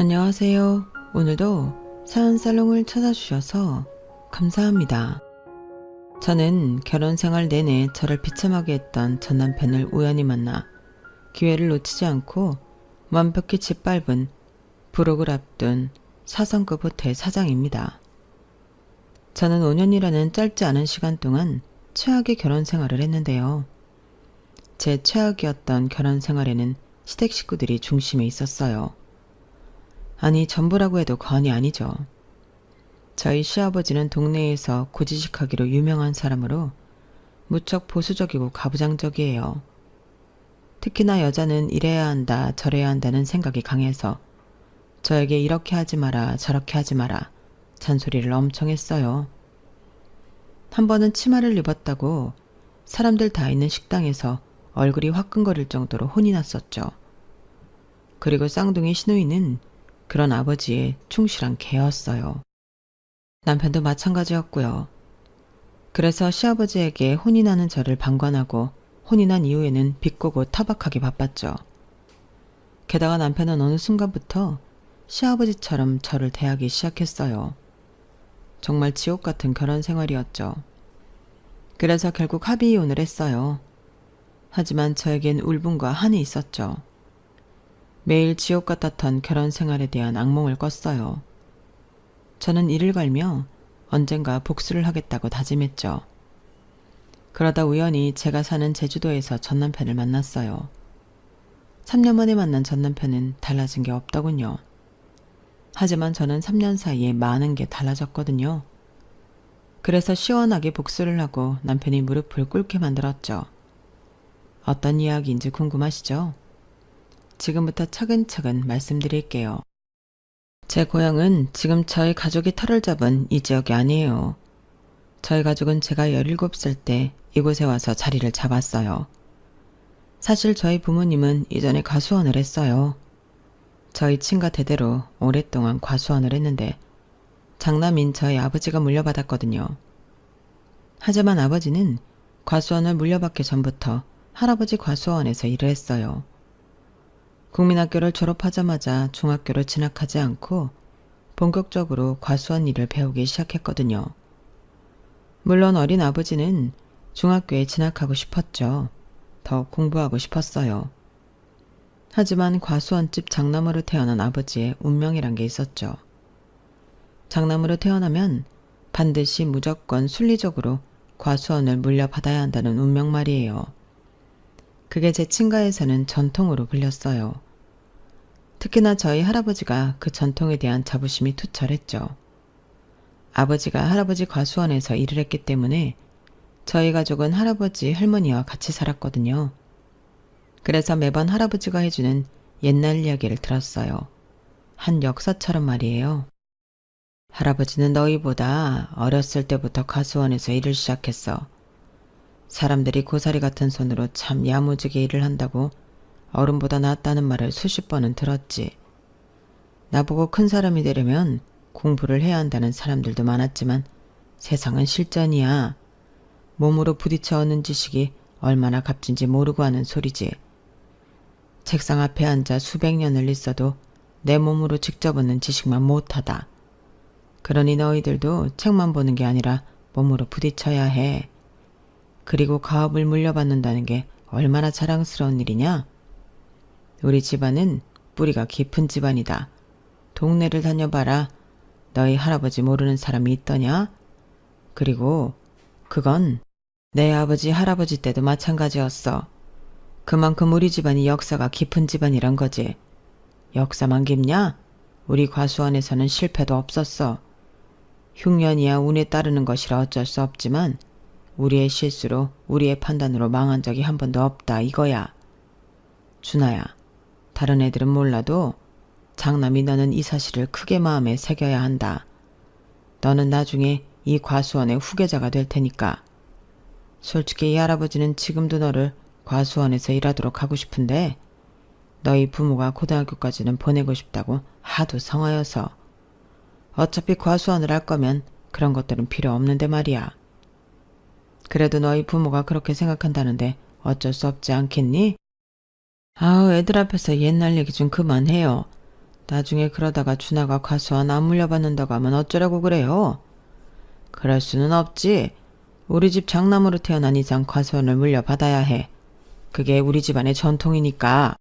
안녕하세요. 오늘도 사연살롱을 찾아주셔서 감사합니다. 저는 결혼 생활 내내 저를 비참하게 했던 전 남편을 우연히 만나 기회를 놓치지 않고 완벽히 짓밟은 불혹을 앞둔 4성급 호텔 사장입니다. 저는 5년이라는 짧지 않은 시간 동안 최악의 결혼 생활을 했는데요. 제 최악이었던 결혼 생활에는 시댁 식구들이 중심에 있었어요. 아니, 전부라고 해도 과언이 아니죠. 저희 시아버지는 동네에서 고지식하기로 유명한 사람으로 무척 보수적이고 가부장적이에요. 특히나 여자는 이래야 한다, 저래야 한다는 생각이 강해서 저에게 이렇게 하지 마라, 저렇게 하지 마라 잔소리를 엄청 했어요. 한 번은 치마를 입었다고 사람들 다 있는 식당에서 얼굴이 화끈거릴 정도로 혼이 났었죠. 그리고 쌍둥이 시누이는 그런 아버지의 충실한 개였어요. 남편도 마찬가지였고요. 그래서 시아버지에게 혼이 나는 저를 방관하고 혼이 난 이후에는 비꼬고 타박하기 바빴죠. 게다가 남편은 어느 순간부터 시아버지처럼 저를 대하기 시작했어요. 정말 지옥 같은 결혼 생활이었죠. 그래서 결국 합의 이혼을 했어요. 하지만 저에겐 울분과 한이 있었죠. 매일 지옥 같았던 결혼 생활에 대한 악몽을 꿨어요. 저는 이를 갈며 언젠가 복수를 하겠다고 다짐했죠. 그러다 우연히 제가 사는 제주도에서 전 남편을 만났어요. 3년 만에 만난 전 남편은 달라진 게 없더군요. 하지만 저는 3년 사이에 많은 게 달라졌거든요. 그래서 시원하게 복수를 하고 남편이 무릎을 꿇게 만들었죠. 어떤 이야기인지 궁금하시죠? 지금부터 차근차근 말씀드릴게요. 제 고향은 지금 저희 가족이 터를 잡은 이 지역이 아니에요. 저희 가족은 제가 17살 때 이곳에 와서 자리를 잡았어요. 사실 저희 부모님은 이전에 과수원을 했어요. 저희 친가 대대로 오랫동안 과수원을 했는데 장남인 저희 아버지가 물려받았거든요. 하지만 아버지는 과수원을 물려받기 전부터 할아버지 과수원에서 일을 했어요. 국민학교를 졸업하자마자 중학교를 진학하지 않고 본격적으로 과수원 일을 배우기 시작했거든요. 물론 어린 아버지는 중학교에 진학하고 싶었죠. 더 공부하고 싶었어요. 하지만 과수원집 장남으로 태어난 아버지의 운명이란 게 있었죠. 장남으로 태어나면 반드시 무조건 순리적으로 과수원을 물려받아야 한다는 운명 말이에요. 그게 제 친가에서는 전통으로 불렸어요. 특히나 저희 할아버지가 그 전통에 대한 자부심이 투철했죠. 아버지가 할아버지 과수원에서 일을 했기 때문에 저희 가족은 할아버지, 할머니와 같이 살았거든요. 그래서 매번 할아버지가 해주는 옛날 이야기를 들었어요. 한 역사처럼 말이에요. 할아버지는 너희보다 어렸을 때부터 과수원에서 일을 시작했어. 사람들이 고사리 같은 손으로 참 야무지게 일을 한다고 어른보다 낫다는 말을 수십 번은 들었지. 나보고 큰 사람이 되려면 공부를 해야 한다는 사람들도 많았지만 세상은 실전이야. 몸으로 부딪혀 얻는 지식이 얼마나 값진지 모르고 하는 소리지. 책상 앞에 앉아 수백 년을 있어도 내 몸으로 직접 얻는 지식만 못하다. 그러니 너희들도 책만 보는 게 아니라 몸으로 부딪혀야 해. 그리고 가업을 물려받는다는 게 얼마나 자랑스러운 일이냐? 우리 집안은 뿌리가 깊은 집안이다. 동네를 다녀봐라. 너희 할아버지 모르는 사람이 있더냐? 그리고 그건 내 아버지 할아버지 때도 마찬가지였어. 그만큼 우리 집안이 역사가 깊은 집안이란 거지. 역사만 깊냐? 우리 과수원에서는 실패도 없었어. 흉년이야 운에 따르는 것이라 어쩔 수 없지만 우리의 실수로 우리의 판단으로 망한 적이 한 번도 없다 이거야. 준아야, 다른 애들은 몰라도 장남이 너는 이 사실을 크게 마음에 새겨야 한다. 너는 나중에 이 과수원의 후계자가 될 테니까. 솔직히 이 할아버지는 지금도 너를 과수원에서 일하도록 하고 싶은데 너희 부모가 고등학교까지는 보내고 싶다고 하도 성하여서. 어차피 과수원을 할 거면 그런 것들은 필요 없는데 말이야. 그래도 너희 부모가 그렇게 생각한다는데 어쩔 수 없지 않겠니? 아우, 애들 앞에서 옛날 얘기 좀 그만해요. 나중에 그러다가 준하가 과수원 안 물려받는다고 하면 어쩌려고 그래요? 그럴 수는 없지. 우리 집 장남으로 태어난 이상 과수원을 물려받아야 해. 그게 우리 집안의 전통이니까.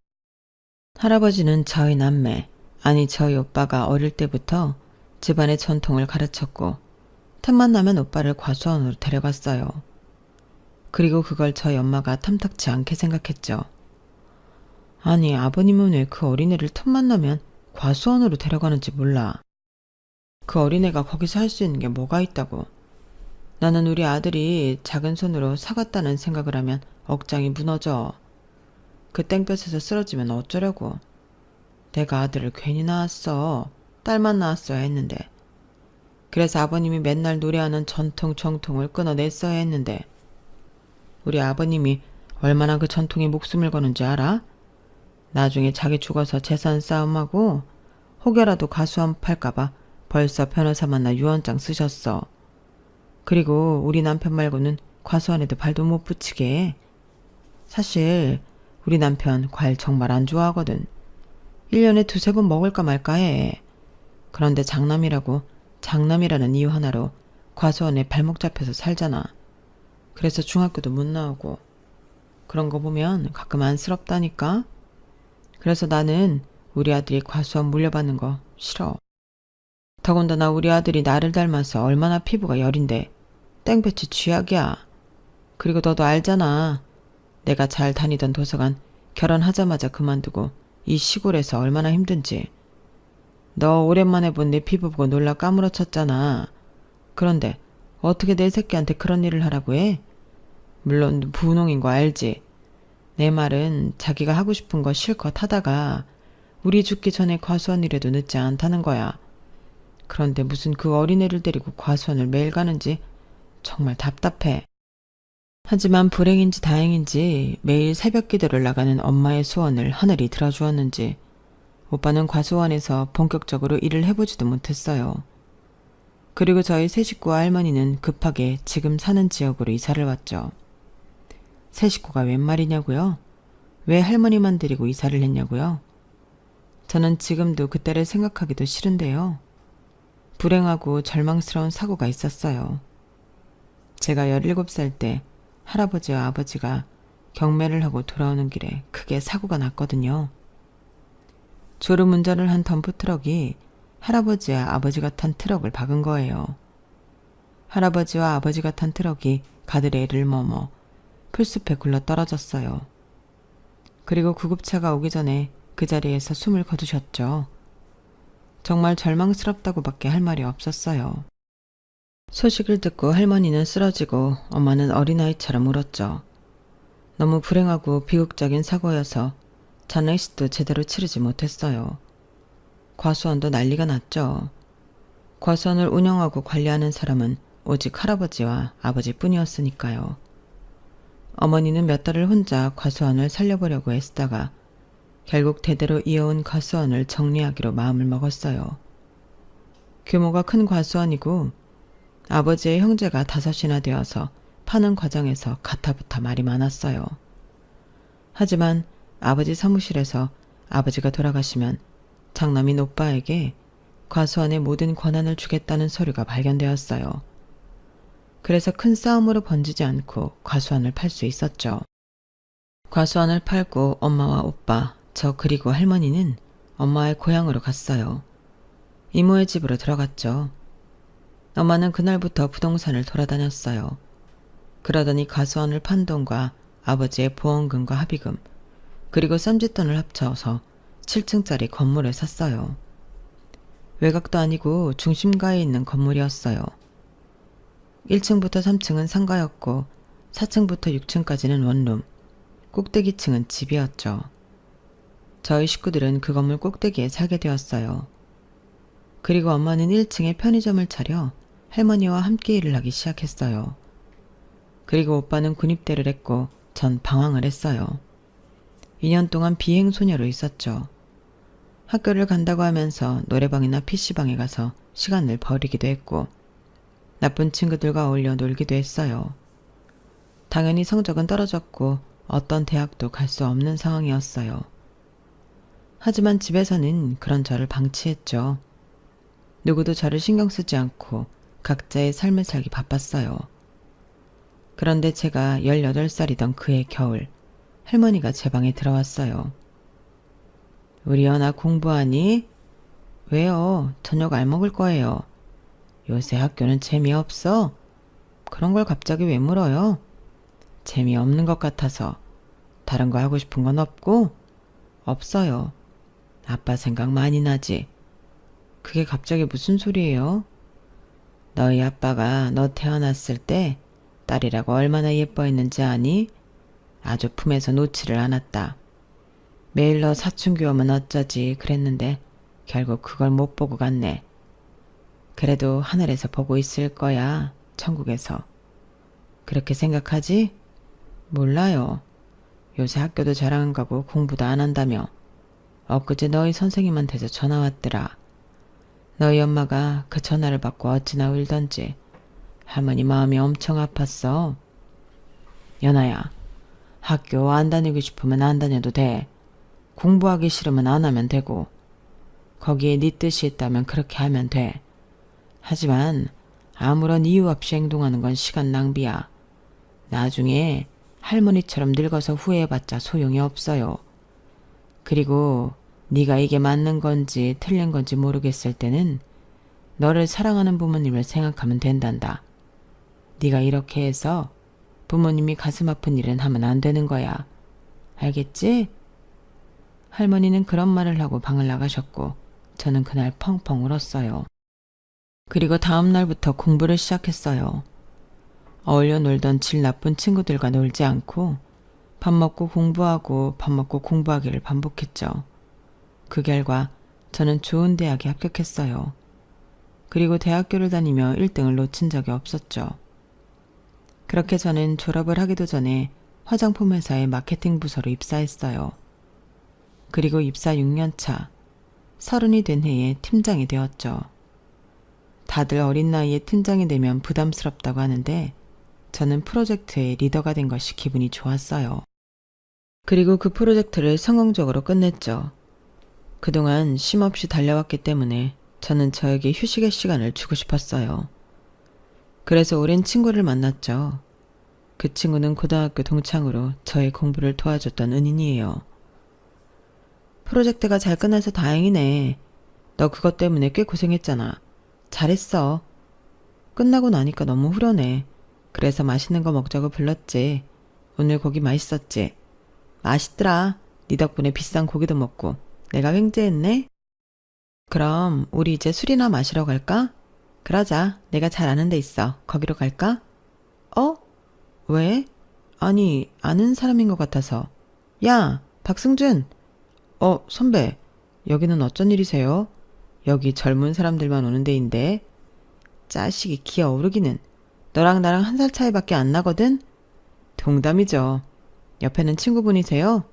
할아버지는 저희 남매, 아니 저희 오빠가 어릴 때부터 집안의 전통을 가르쳤고 틈만 나면 오빠를 과수원으로 데려갔어요. 그리고 그걸 저희 엄마가 탐탁치 않게 생각했죠. 아니 아버님은 왜 그 어린애를 틈만 나면 과수원으로 데려가는지 몰라. 그 어린애가 거기서 할 수 있는 게 뭐가 있다고. 나는 우리 아들이 작은 손으로 사갔다는 생각을 하면 억장이 무너져. 그 땡볕에서 쓰러지면 어쩌려고. 내가 아들을 괜히 낳았어. 딸만 낳았어야 했는데. 그래서 아버님이 맨날 노래하는 전통 정통을 끊어냈어야 했는데. 우리 아버님이 얼마나 그 전통에 목숨을 거는지 알아? 나중에 자기 죽어서 재산 싸움하고 혹여라도 가수원 팔까봐 벌써 변호사 만나 유언장 쓰셨어. 그리고 우리 남편 말고는 과수원에도 발도 못 붙이게 해. 사실 우리 남편 과일 정말 안 좋아하거든. 1년에 두세 번 먹을까 말까 해. 그런데 장남이라는 이유 하나로 과수원에 발목 잡혀서 살잖아. 그래서 중학교도 못 나오고. 그런 거 보면 가끔 안쓰럽다니까. 그래서 나는 우리 아들이 과수원 물려받는 거 싫어. 더군다나 우리 아들이 나를 닮아서 얼마나 피부가 여린데 땡볕이 쥐약이야. 그리고 너도 알잖아. 내가 잘 다니던 도서관 결혼하자마자 그만두고 이 시골에서 얼마나 힘든지. 너 오랜만에 본 내 피부 보고 놀라 까무러쳤잖아. 그런데 어떻게 내 새끼한테 그런 일을 하라고 해? 물론 분홍인 거 알지. 내 말은 자기가 하고 싶은 거 실컷 하다가 우리 죽기 전에 과수원이라도 늦지 않다는 거야. 그런데 무슨 그 어린애를 데리고 과수원을 매일 가는지 정말 답답해. 하지만 불행인지 다행인지 매일 새벽 기도를 나가는 엄마의 소원을 하늘이 들어주었는지 오빠는 과수원에서 본격적으로 일을 해보지도 못했어요. 그리고 저희 세 식구와 할머니는 급하게 지금 사는 지역으로 이사를 왔죠. 세 식구가 웬 말이냐고요? 왜 할머니만 데리고 이사를 했냐고요? 저는 지금도 그때를 생각하기도 싫은데요. 불행하고 절망스러운 사고가 있었어요. 제가 17살 때 할아버지와 아버지가 경매를 하고 돌아오는 길에 크게 사고가 났거든요. 졸음 운전을 한 덤프트럭이 할아버지와 아버지가 탄 트럭을 박은 거예요. 할아버지와 아버지가 탄 트럭이 가드레일을 머머 풀숲에 굴러 떨어졌어요. 그리고 구급차가 오기 전에 그 자리에서 숨을 거두셨죠. 정말 절망스럽다고밖에 할 말이 없었어요. 소식을 듣고 할머니는 쓰러지고 엄마는 어린아이처럼 울었죠. 너무 불행하고 비극적인 사고여서 장례식도 제대로 치르지 못했어요. 과수원도 난리가 났죠. 과수원을 운영하고 관리하는 사람은 오직 할아버지와 아버지뿐이었으니까요. 어머니는 몇 달을 혼자 과수원을 살려보려고 애쓰다가 결국 대대로 이어온 과수원을 정리하기로 마음을 먹었어요. 규모가 큰 과수원이고 아버지의 형제가 5이나 되어서 파는 과정에서 가타부타 말이 많았어요. 하지만 아버지 사무실에서 아버지가 돌아가시면 장남인 오빠에게 과수원의 모든 권한을 주겠다는 서류가 발견되었어요. 그래서 큰 싸움으로 번지지 않고 과수원을 팔 수 있었죠. 과수원을 팔고 엄마와 오빠, 저 그리고 할머니는 엄마의 고향으로 갔어요. 이모의 집으로 들어갔죠. 엄마는 그날부터 부동산을 돌아다녔어요. 그러더니 과수원을 판 돈과 아버지의 보험금과 합의금, 그리고 쌈짓돈을 합쳐서 7층짜리 건물을 샀어요. 외곽도 아니고 중심가에 있는 건물이었어요. 1층부터 3층은 상가였고 4층부터 6층까지는 원룸, 꼭대기층은 집이었죠. 저희 식구들은 그 건물 꼭대기에 살게 되었어요. 그리고 엄마는 1층에 편의점을 차려 할머니와 함께 일을 하기 시작했어요. 그리고 오빠는 군입대를 했고 전 방황을 했어요. 2년 동안 비행소녀로 있었죠. 학교를 간다고 하면서 노래방이나 PC방에 가서 시간을 버리기도 했고 나쁜 친구들과 어울려 놀기도 했어요. 당연히 성적은 떨어졌고 어떤 대학도 갈 수 없는 상황이었어요. 하지만 집에서는 그런 저를 방치했죠. 누구도 저를 신경 쓰지 않고 각자의 삶을 살기 바빴어요. 그런데 제가 18살이던 그해 겨울, 할머니가 제 방에 들어왔어요. 우리 연아 공부하니? 왜요? 저녁 알 먹을 거예요. 요새 학교는 재미없어? 그런 걸 갑자기 왜 물어요? 재미없는 것 같아서. 다른 거 하고 싶은 건 없고? 없어요. 아빠 생각 많이 나지? 그게 갑자기 무슨 소리예요? 너희 아빠가 너 태어났을 때 딸이라고 얼마나 예뻐했는지 아니? 아주 품에서 놓지를 않았다. 매일 너 사춘기 오면 어쩌지 그랬는데 결국 그걸 못 보고 갔네. 그래도 하늘에서 보고 있을 거야. 천국에서. 그렇게 생각하지? 몰라요. 요새 학교도 잘 안 가고 공부도 안 한다며. 엊그제 너희 선생님한테서 전화 왔더라. 너희 엄마가 그 전화를 받고 어찌나 울던지. 할머니 마음이 엄청 아팠어. 연아야, 학교 안 다니고 싶으면 안 다녀도 돼. 공부하기 싫으면 안 하면 되고. 거기에 네 뜻이 있다면 그렇게 하면 돼. 하지만 아무런 이유 없이 행동하는 건 시간 낭비야. 나중에 할머니처럼 늙어서 후회해봤자 소용이 없어요. 그리고 네가 이게 맞는 건지 틀린 건지 모르겠을 때는 너를 사랑하는 부모님을 생각하면 된단다. 네가 이렇게 해서 부모님이 가슴 아픈 일은 하면 안 되는 거야. 알겠지? 할머니는 그런 말을 하고 방을 나가셨고 저는 그날 펑펑 울었어요. 그리고 다음 날부터 공부를 시작했어요. 어울려 놀던 질 나쁜 친구들과 놀지 않고 밥 먹고 공부하고 밥 먹고 공부하기를 반복했죠. 그 결과 저는 좋은 대학에 합격했어요. 그리고 대학교를 다니며 1등을 놓친 적이 없었죠. 그렇게 저는 졸업을 하기도 전에 화장품 회사의 마케팅 부서로 입사했어요. 그리고 입사 6년 차, 30이 된 해에 팀장이 되었죠. 다들 어린 나이에 팀장이 되면 부담스럽다고 하는데 저는 프로젝트의 리더가 된 것이 기분이 좋았어요. 그리고 그 프로젝트를 성공적으로 끝냈죠. 그동안 쉼없이 달려왔기 때문에 저는 저에게 휴식의 시간을 주고 싶었어요. 그래서 오랜 친구를 만났죠. 그 친구는 고등학교 동창으로 저의 공부를 도와줬던 은인이에요. 프로젝트가 잘 끝나서 다행이네. 너 그것 때문에 꽤 고생했잖아. 잘했어. 끝나고 나니까 너무 후련해. 그래서 맛있는 거 먹자고 불렀지. 오늘 고기 맛있었지? 맛있더라. 네 덕분에 비싼 고기도 먹고. 내가 횡재했네? 그럼 우리 이제 술이나 마시러 갈까? 그러자. 내가 잘 아는 데 있어. 거기로 갈까? 어? 왜? 아니, 아는 사람인 것 같아서. 야, 박승준! 선배. 여기는 어쩐 일이세요? 여기 젊은 사람들만 오는 데인데. 짜식이 기어오르기는. 너랑 나랑 1살 차이밖에 안 나거든? 동담이죠. 옆에는 친구분이세요?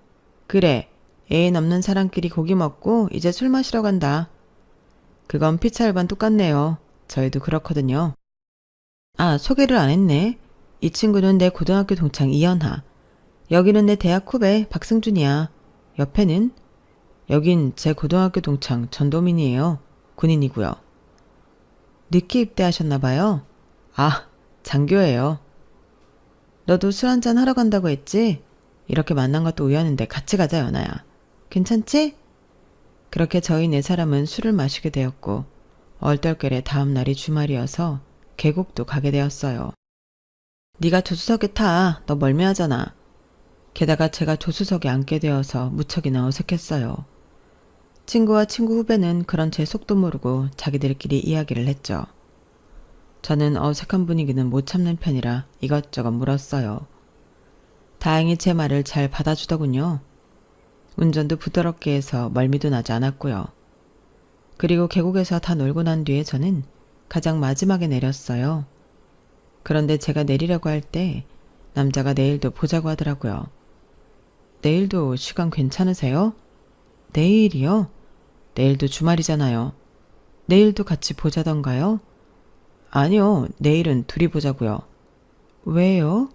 그래. 애인 없는 사람끼리 고기 먹고 이제 술 마시러 간다. 그건 피차일반 똑같네요. 저희도 그렇거든요. 아, 소개를 안 했네. 이 친구는 내 고등학교 동창 이연하. 여기는 내 대학 후배 박승준이야. 옆에는? 여긴 제 고등학교 동창 전도민이에요. 군인이고요. 늦게 입대하셨나봐요. 아, 장교예요. 너도 술 한잔 하러 간다고 했지? 이렇게 만난 것도 우연인데 같이 가자, 연아야. 괜찮지? 그렇게 저희 4사람은 술을 마시게 되었고 얼떨결에 다음 날이 주말이어서 계곡도 가게 되었어요. 네가 조수석에 타. 너 멀미하잖아. 게다가 제가 조수석에 앉게 되어서 무척이나 어색했어요. 친구와 친구 후배는 그런 제 속도 모르고 자기들끼리 이야기를 했죠. 저는 어색한 분위기는 못 참는 편이라 이것저것 물었어요. 다행히 제 말을 잘 받아주더군요. 운전도 부드럽게 해서 멀미도 나지 않았고요. 그리고 계곡에서 다 놀고 난 뒤에 저는 가장 마지막에 내렸어요. 그런데 제가 내리려고 할 때 남자가 내일도 보자고 하더라고요. 내일도 시간 괜찮으세요? 내일이요? 내일도 주말이잖아요. 내일도 같이 보자던가요? 아니요, 내일은 둘이 보자고요. 왜요?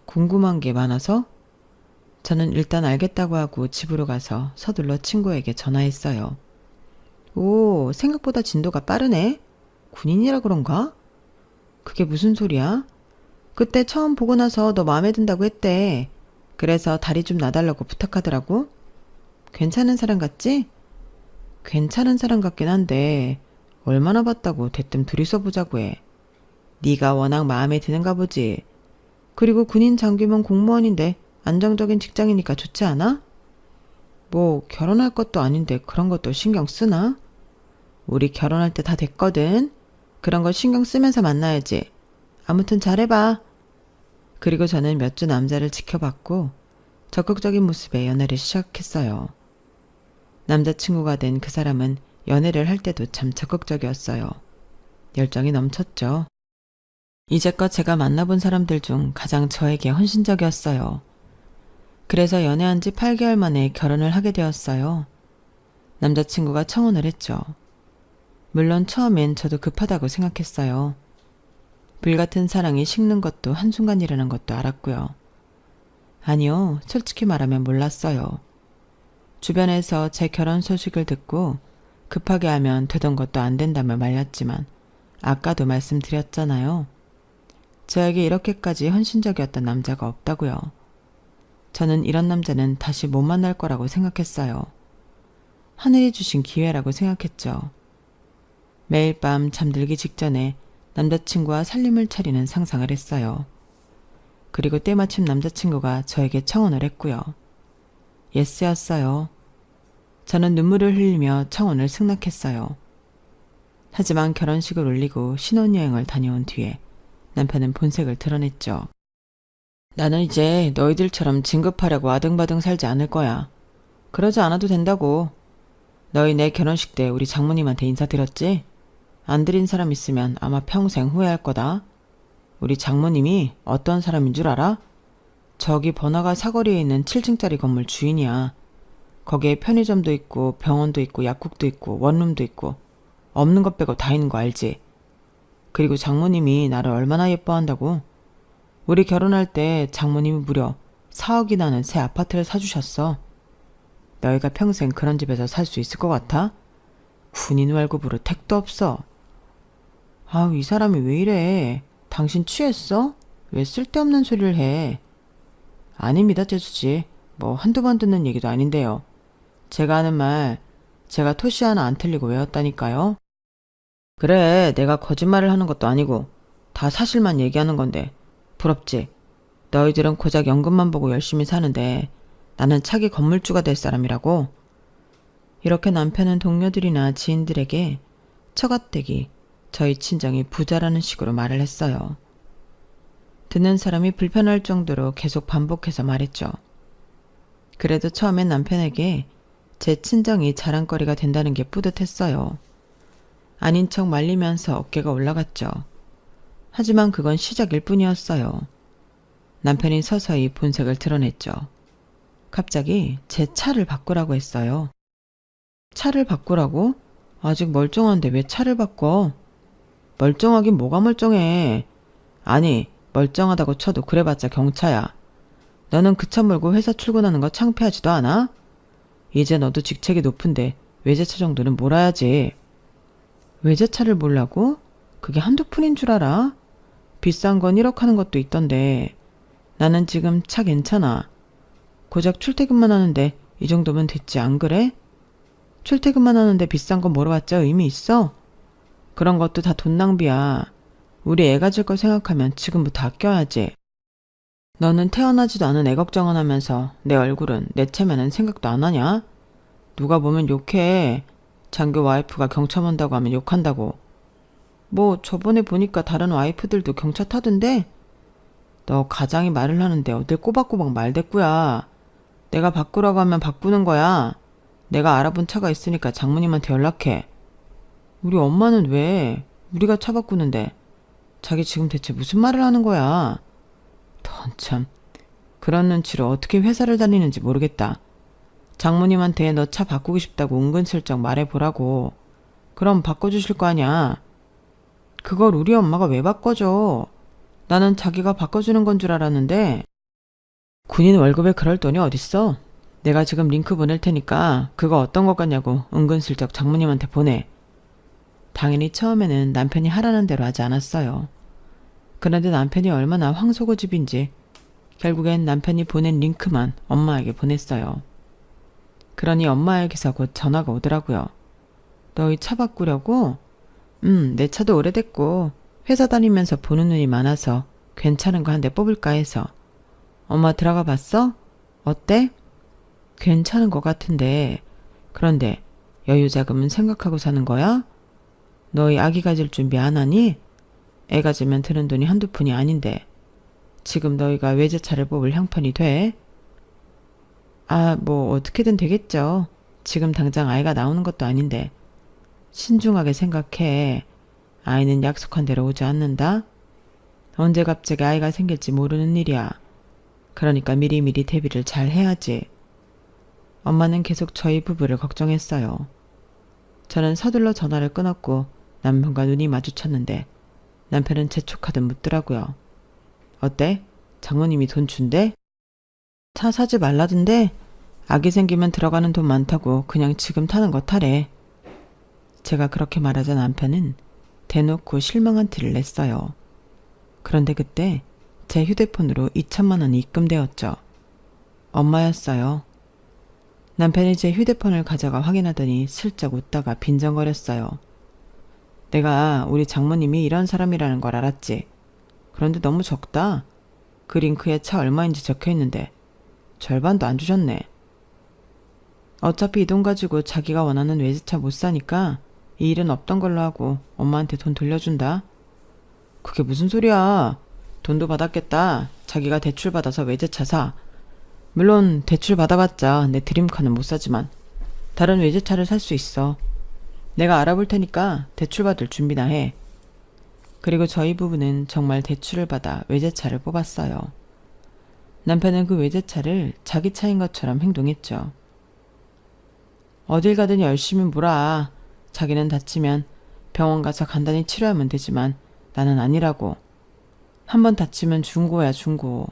궁금한 게 많아서? 저는 일단 알겠다고 하고 집으로 가서 서둘러 친구에게 전화했어요. 오, 생각보다 진도가 빠르네? 군인이라 그런가? 그게 무슨 소리야? 그때 처음 보고 나서 너 마음에 든다고 했대. 그래서 다리 좀 놔달라고 부탁하더라고. 괜찮은 사람 같지? 괜찮은 사람 같긴 한데 얼마나 봤다고 대뜸 둘이서 보자고 해. 네가 워낙 마음에 드는가 보지. 그리고 군인 장교면 공무원인데 안정적인 직장이니까 좋지 않아? 뭐 결혼할 것도 아닌데 그런 것도 신경 쓰나? 우리 결혼할 때 다 됐거든. 그런 거 신경 쓰면서 만나야지. 아무튼 잘해봐. 그리고 저는 몇 주 남자를 지켜봤고 적극적인 모습의 연애를 시작했어요. 남자친구가 된 그 사람은 연애를 할 때도 참 적극적이었어요. 열정이 넘쳤죠. 이제껏 제가 만나본 사람들 중 가장 저에게 헌신적이었어요. 그래서 연애한 지 8개월 만에 결혼을 하게 되었어요. 남자친구가 청혼을 했죠. 물론 처음엔 저도 급하다고 생각했어요. 불같은 사랑이 식는 것도 한순간이라는 것도 알았고요. 아니요, 솔직히 말하면 몰랐어요. 주변에서 제 결혼 소식을 듣고 급하게 하면 되던 것도 안 된다며 말렸지만 아까도 말씀드렸잖아요. 저에게 이렇게까지 헌신적이었던 남자가 없다고요. 저는 이런 남자는 다시 못 만날 거라고 생각했어요. 하늘이 주신 기회라고 생각했죠. 매일 밤 잠들기 직전에 남자친구와 살림을 차리는 상상을 했어요. 그리고 때마침 남자친구가 저에게 청혼을 했고요. 예스였어요. 저는 눈물을 흘리며 청혼을 승낙했어요. 하지만 결혼식을 올리고 신혼여행을 다녀온 뒤에 남편은 본색을 드러냈죠. 나는 이제 너희들처럼 진급하려고 아등바등 살지 않을 거야. 그러지 않아도 된다고. 너희 내 결혼식 때 우리 장모님한테 인사드렸지? 안 드린 사람 있으면 아마 평생 후회할 거다. 우리 장모님이 어떤 사람인 줄 알아? 저기 번화가 사거리에 있는 7층짜리 건물 주인이야. 거기에 편의점도 있고 병원도 있고 약국도 있고 원룸도 있고 없는 것 빼고 다 있는 거 알지? 그리고 장모님이 나를 얼마나 예뻐한다고? 우리 결혼할 때 장모님이 무려 4억이 나는 새 아파트를 사주셨어. 너희가 평생 그런 집에서 살 수 있을 것 같아? 군인 월급으로 택도 없어. 아우, 이 사람이 왜 이래? 당신 취했어? 왜 쓸데없는 소리를 해? 아닙니다, 재수씨. 뭐 한두 번 듣는 얘기도 아닌데요. 제가 하는 말, 제가 토시 하나 안 틀리고 외웠다니까요. 그래, 내가 거짓말을 하는 것도 아니고 다 사실만 얘기하는 건데 부럽지? 너희들은 고작 연금만 보고 열심히 사는데 나는 차기 건물주가 될 사람이라고? 이렇게 남편은 동료들이나 지인들에게 처갓댁이 저희 친정이 부자라는 식으로 말을 했어요. 듣는 사람이 불편할 정도로 계속 반복해서 말했죠. 그래도 처음엔 남편에게 제 친정이 자랑거리가 된다는 게 뿌듯했어요. 아닌 척 말리면서 어깨가 올라갔죠. 하지만 그건 시작일 뿐이었어요. 남편이 서서히 본색을 드러냈죠. 갑자기 제 차를 바꾸라고 했어요. 차를 바꾸라고? 아직 멀쩡한데 왜 차를 바꿔? 멀쩡하긴 뭐가 멀쩡해. 아니, 멀쩡하다고 쳐도 그래봤자 경차야. 너는 그 차 몰고 회사 출근하는 거 창피하지도 않아? 이제 너도 직책이 높은데 외제차 정도는 몰아야지. 외제차를 몰라고? 그게 한두 푼인 줄 알아? 비싼 건 1억 하는 것도 있던데. 나는 지금 차 괜찮아. 고작 출퇴근만 하는데 이 정도면 됐지, 안 그래? 출퇴근만 하는데 비싼 거 몰아봤자 의미 있어? 그런 것도 다 돈 낭비야. 우리 애 가질 거 생각하면 지금부터 아껴야지. 너는 태어나지도 않은 애 걱정을 하면서 내 얼굴은 내 체면은 생각도 안 하냐? 누가 보면 욕해. 장교 와이프가 경차 mon다고 하면 욕한다고. 뭐 저번에 보니까 다른 와이프들도 경차 타던데? 너 가장이 말을 하는데 어딜 꼬박꼬박 말대꾸야. 내가 바꾸라고 하면 바꾸는 거야. 내가 알아본 차가 있으니까 장모님한테 연락해. 우리 엄마는 왜? 우리가 차 바꾸는데. 자기 지금 대체 무슨 말을 하는 거야? 넌 참. 그런 눈치로 어떻게 회사를 다니는지 모르겠다. 장모님한테 너 차 바꾸고 싶다고 은근슬쩍 말해보라고. 그럼 바꿔주실 거 아냐? 그걸 우리 엄마가 왜 바꿔줘? 나는 자기가 바꿔주는 건 줄 알았는데. 군인 월급에 그럴 돈이 어딨어? 내가 지금 링크 보낼 테니까 그거 어떤 것 같냐고 은근슬쩍 장모님한테 보내. 당연히 처음에는 남편이 하라는 대로 하지 않았어요. 그런데 남편이 얼마나 황소고집인지 결국엔 남편이 보낸 링크만 엄마에게 보냈어요. 그러니 엄마에게서 곧 전화가 오더라고요. 너희 차 바꾸려고? 내 차도 오래됐고 회사 다니면서 보는 눈이 많아서 괜찮은 거 한 대 뽑을까 해서. 엄마 들어가 봤어? 어때? 괜찮은 것 같은데. 그런데 여유 자금은 생각하고 사는 거야? 너희 아기 가질 준비 안 하니? 애 가지면 드는 돈이 한두 푼이 아닌데 지금 너희가 외제차를 뽑을 형편이 돼? 뭐 어떻게든 되겠죠. 지금 당장 아이가 나오는 것도 아닌데. 신중하게 생각해. 아이는 약속한 대로 오지 않는다. 언제 갑자기 아이가 생길지 모르는 일이야. 그러니까 미리미리 대비를 잘 해야지. 엄마는 계속 저희 부부를 걱정했어요. 저는 서둘러 전화를 끊었고 남편과 눈이 마주쳤는데 남편은 재촉하듯 묻더라고요. 어때? 장모님이 돈 준대? 차 사지 말라던데? 아기 생기면 들어가는 돈 많다고 그냥 지금 타는 거 타래. 제가 그렇게 말하자 남편은 대놓고 실망한 티를 냈어요. 그런데 그때 제 휴대폰으로 2천만 원이 입금되었죠. 엄마였어요. 남편이 제 휴대폰을 가져가 확인하더니 슬쩍 웃다가 빈정거렸어요. 내가 우리 장모님이 이런 사람이라는 걸 알았지. 그런데 너무 적다. 그 링크에 차 얼마인지 적혀있는데 절반도 안 주셨네. 어차피 이 돈 가지고 자기가 원하는 외제차 못 사니까 이 일은 없던 걸로 하고 엄마한테 돈 돌려준다. 그게 무슨 소리야. 돈도 받았겠다. 자기가 대출 받아서 외제차 사. 물론 대출 받아봤자 내 드림카는 못 사지만 다른 외제차를 살 수 있어. 내가 알아볼 테니까 대출 받을 준비나 해. 그리고 저희 부부는 정말 대출을 받아 외제차를 뽑았어요. 남편은 그 외제차를 자기 차인 것처럼 행동했죠. 어딜 가든 열심히 몰아. 자기는 다치면 병원 가서 간단히 치료하면 되지만 나는 아니라고. 한번 다치면 중고야 중고.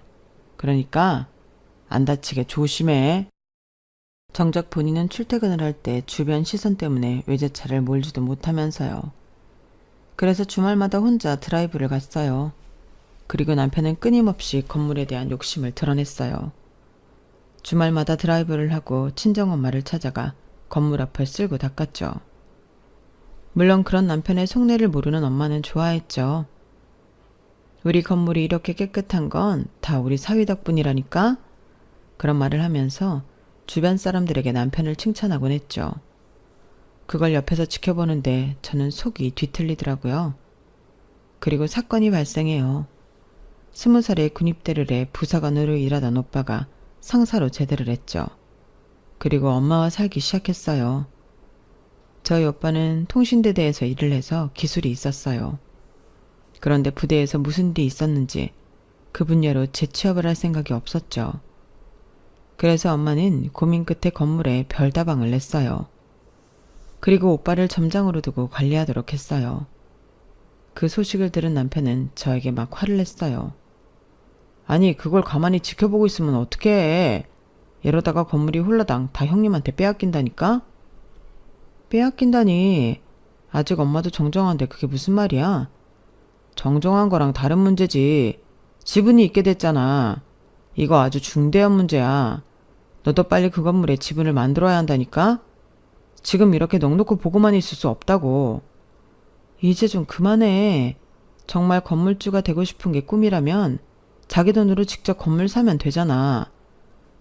그러니까 안 다치게 조심해. 정작 본인은 출퇴근을 할 때 주변 시선 때문에 외제차를 몰지도 못하면서요. 그래서 주말마다 혼자 드라이브를 갔어요. 그리고 남편은 끊임없이 건물에 대한 욕심을 드러냈어요. 주말마다 드라이브를 하고 친정엄마를 찾아가 건물 앞을 쓸고 닦았죠. 물론 그런 남편의 속내를 모르는 엄마는 좋아했죠. 우리 건물이 이렇게 깨끗한 건 다 우리 사위 덕분이라니까? 그런 말을 하면서 주변 사람들에게 남편을 칭찬하곤 했죠. 그걸 옆에서 지켜보는데 저는 속이 뒤틀리더라고요. 그리고 사건이 발생해요. 20살에 군입대를 해 부사관으로 일하던 오빠가 상사로 제대를 했죠. 그리고 엄마와 살기 시작했어요. 저희 오빠는 통신대대에서 일을 해서 기술이 있었어요. 그런데 부대에서 무슨 일이 있었는지 그 분야로 재취업을 할 생각이 없었죠. 그래서 엄마는 고민 끝에 건물에 별다방을 냈어요. 그리고 오빠를 점장으로 두고 관리하도록 했어요. 그 소식을 들은 남편은 저에게 막 화를 냈어요. 아니 그걸 가만히 지켜보고 있으면 어떡해. 이러다가 건물이 홀라당 다 형님한테 빼앗긴다니까? 빼앗긴다니. 아직 엄마도 정정한데 그게 무슨 말이야? 정정한 거랑 다른 문제지. 지분이 있게 됐잖아. 이거 아주 중대한 문제야. 너도 빨리 그 건물에 지분을 만들어야 한다니까? 지금 이렇게 넋놓고 보고만 있을 수 없다고. 이제 좀 그만해. 정말 건물주가 되고 싶은 게 꿈이라면 자기 돈으로 직접 건물 사면 되잖아.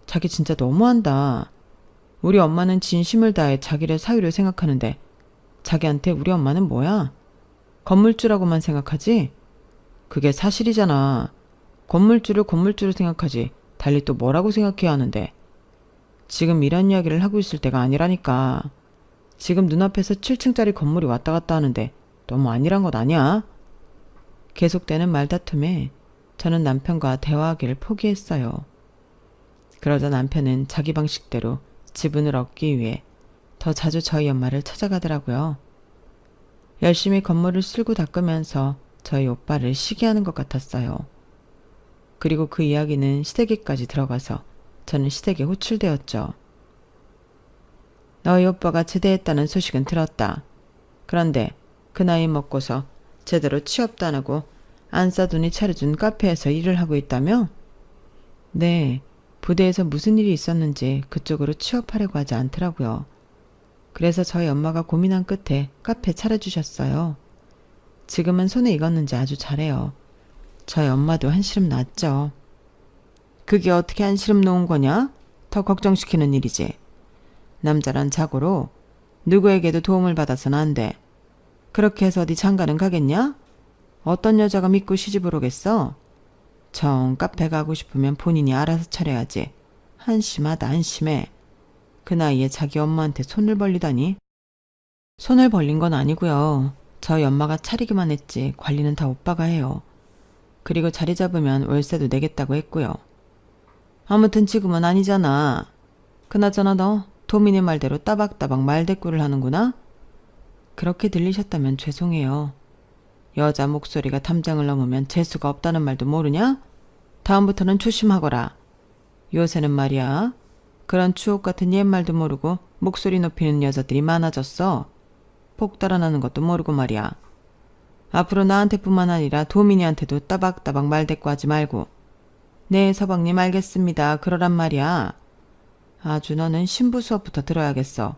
자기 진짜 너무한다. 우리 엄마는 진심을 다해 자기를 사위로 생각하는데 자기한테 우리 엄마는 뭐야? 건물주라고만 생각하지? 그게 사실이잖아. 건물주를 건물주로 생각하지 달리 또 뭐라고 생각해야 하는데. 지금 이런 이야기를 하고 있을 때가 아니라니까. 지금 눈앞에서 7층짜리 건물이 왔다 갔다 하는데 너무 아니란 것 아니야? 계속되는 말다툼에 저는 남편과 대화하기를 포기했어요. 그러자 남편은 자기 방식대로 지분을 얻기 위해 더 자주 저희 엄마를 찾아가더라고요. 열심히 건물을 쓸고 닦으면서 저희 오빠를 시기하는 것 같았어요. 그리고 그 이야기는 시댁에까지 들어가서 저는 시댁에 호출되었죠. 너희 오빠가 제대했다는 소식은 들었다. 그런데 그 나이 먹고서 제대로 취업도 안 하고 안싸돈이 차려준 카페에서 일을 하고 있다며? 네, 부대에서 무슨 일이 있었는지 그쪽으로 취업하려고 하지 않더라고요. 그래서 저희 엄마가 고민한 끝에 카페 차려주셨어요. 지금은 손에 익었는지 아주 잘해요. 저희 엄마도 한시름 났죠. 그게 어떻게 한시름 놓은 거냐? 더 걱정시키는 일이지. 남자란 자고로 누구에게도 도움을 받아서는 안 돼. 그렇게 해서 어디 장가는 가겠냐? 어떤 여자가 믿고 시집을 오겠어? 정 카페 가고 싶으면 본인이 알아서 차려야지. 한심하다 한심해. 그 나이에 자기 엄마한테 손을 벌리다니. 손을 벌린 건 아니고요. 저희 엄마가 차리기만 했지 관리는 다 오빠가 해요. 그리고 자리 잡으면 월세도 내겠다고 했고요. 아무튼 지금은 아니잖아. 그나저나 너 도민이 말대로 따박따박 말대꾸를 하는구나? 그렇게 들리셨다면 죄송해요. 여자 목소리가 담장을 넘으면 재수가 없다는 말도 모르냐? 다음부터는 조심하거라. 요새는 말이야. 그런 추억 같은 옛말도 모르고 목소리 높이는 여자들이 많아졌어. 폭 달아나는 것도 모르고 말이야. 앞으로 나한테뿐만 아니라 도민이한테도 따박따박 말대꾸하지 말고. 네, 서방님 알겠습니다. 그러란 말이야. 아주 너는 신부 수업부터 들어야겠어.